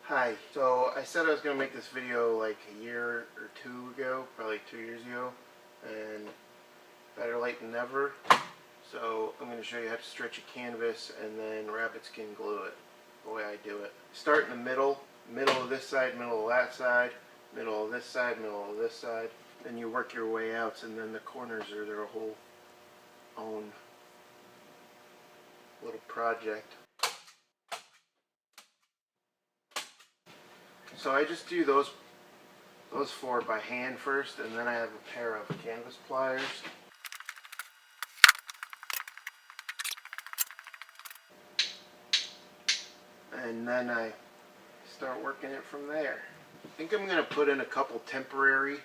Hi, so I said I was going to make this video like a year or two ago, probably 2 years ago, and better late than never. So I'm going to show you how to stretch a canvas and then rabbit skin glue it, the way I do it. Start in the middle of this side, middle of that side, middle of this side, middle of this side. Then you work your way out, and then the corners are their whole own little project. So I just do those four by hand first, and then I have a pair of canvas pliers. And then I start working it from there. I think I'm going to put in a couple temporary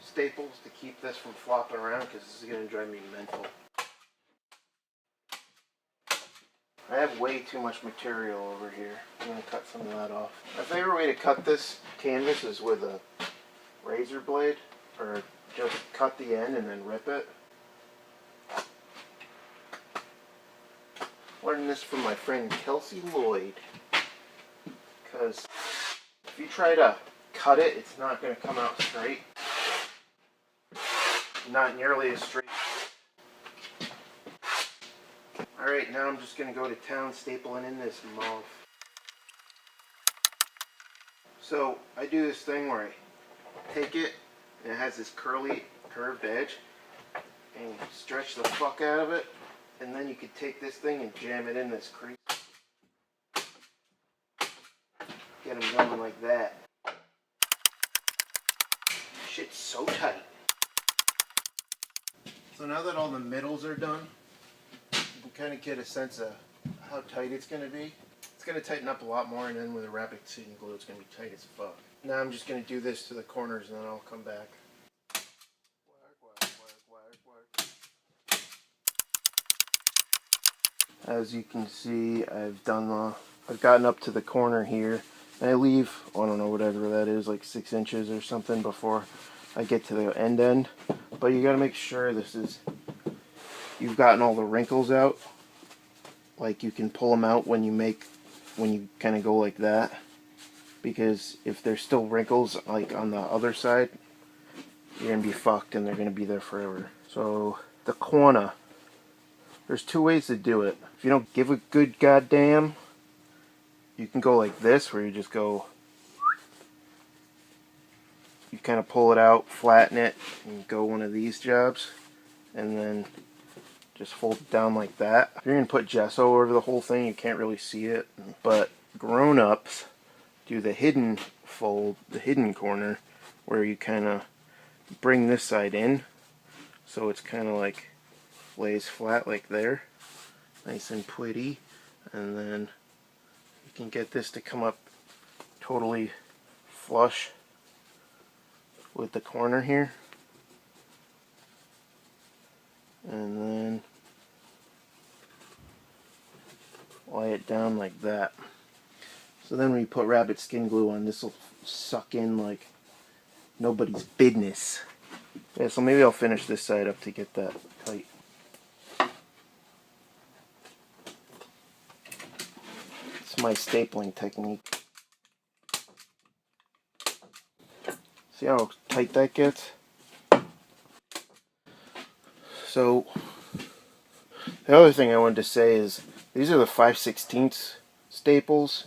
staples to keep this from flopping around, because this is going to drive me mental. I have way too much material over here. I'm going to cut some of that off. My favorite way to cut this canvas is with a razor blade, or just cut the end and then rip it. Learned this from my friend Kelsey Lloyd, because if you try to cut it, it's not going to come out straight. Not nearly as straight. Alright, now I'm just going to go to town stapling in this mauve. So I do this thing where I take it, and it has this curved edge, and you stretch the fuck out of it, and then you could take this thing and jam it in this crease. Get them going like that. Shit's so tight. So now that all the middles are done, you can kind of get a sense of how tight it's going to be. It's going to tighten up a lot more, and then with a rabbit skin glue it's going to be tight as fuck. Now I'm just going to do this to the corners, and then I'll come back. As you can see, I've gotten up to the corner here, and I leave, I don't know, whatever that is, like 6 inches or something before I get to the end. But you got to make sure you've gotten all the wrinkles out. Like, you can pull them out when you kind of go like that, because if there's still wrinkles like on the other side, you're gonna be fucked, and they're gonna be there forever. So the corner, there's 2 ways to do it. If you don't give a good goddamn, you can go like this, where you just go, you kind of pull it out, flatten it, and go one of these jobs, and then just fold it down like that. If you're going to put gesso over the whole thing, you can't really see it. But grown-ups do the hidden fold, the hidden corner, where you kind of bring this side in, so it's kind of like lays flat like there, nice and pretty, and then you can get this to come up totally flush with the corner here, and then lay it down like that. So then when you put rabbit skin glue on, this will suck in like nobody's business. Yeah, so maybe I'll finish this side up to get that tight. It's my stapling technique. See how tight that gets? So the other thing I wanted to say is these are the 5/16 staples,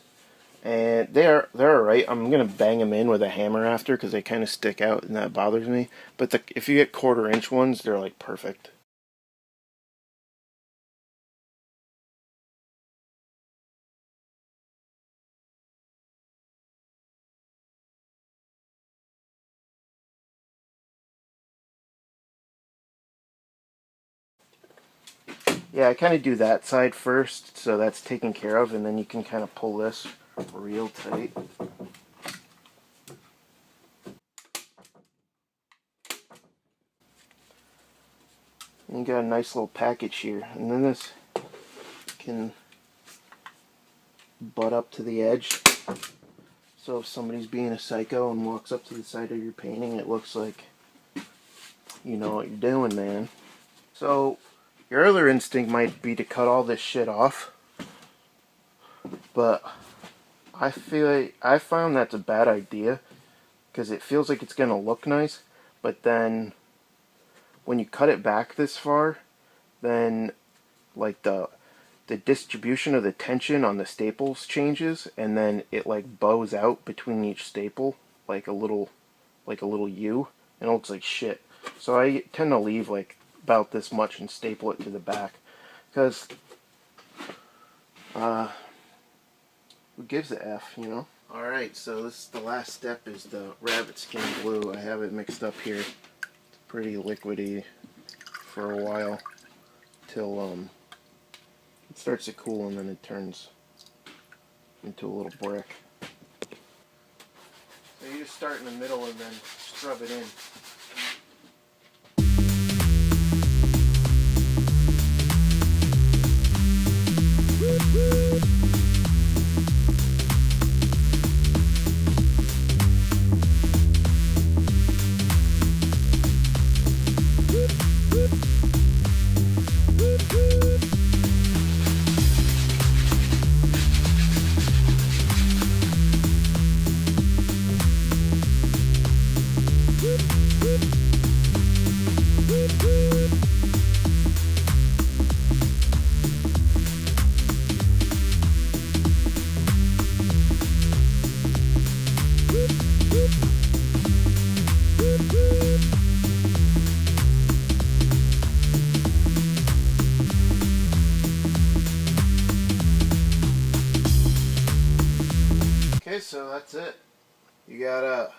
and they're alright. I'm gonna bang them in with a hammer after, because they kind of stick out and that bothers me. But if you get 1/4 inch ones, they're like perfect. Yeah, I kind of do that side first, so that's taken care of, and then you can kind of pull this real tight. And you got a nice little package here, and then this can butt up to the edge, so if somebody's being a psycho and walks up to the side of your painting, it looks like you know what you're doing, man. So your other instinct might be to cut all this shit off, but I feel like I found that's a bad idea because it feels like it's gonna look nice, but then when you cut it back this far, then like the distribution of the tension on the staples changes, and then it like bows out between each staple like a little U, and it looks like shit. So I tend to leave like about this much and staple it to the back, because who gives a F, you know? Alright, so this is the last step, is the rabbit skin glue. I have it mixed up here. It's pretty liquidy for a while till it starts to cool, and then it turns into a little brick. So you just start in the middle and then scrub it in. Okay, so that's it. You gotta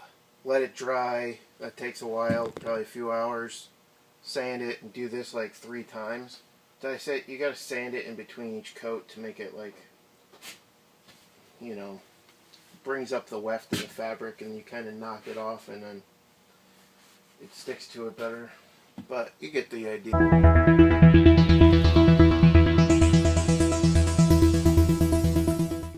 let it dry. That takes a while, probably a few hours. Sand it and do this like 3 times. Did I say you gotta sand it in between each coat to make it like, you know, brings up the weft of the fabric, and you kind of knock it off, and then it sticks to it better. But you get the idea.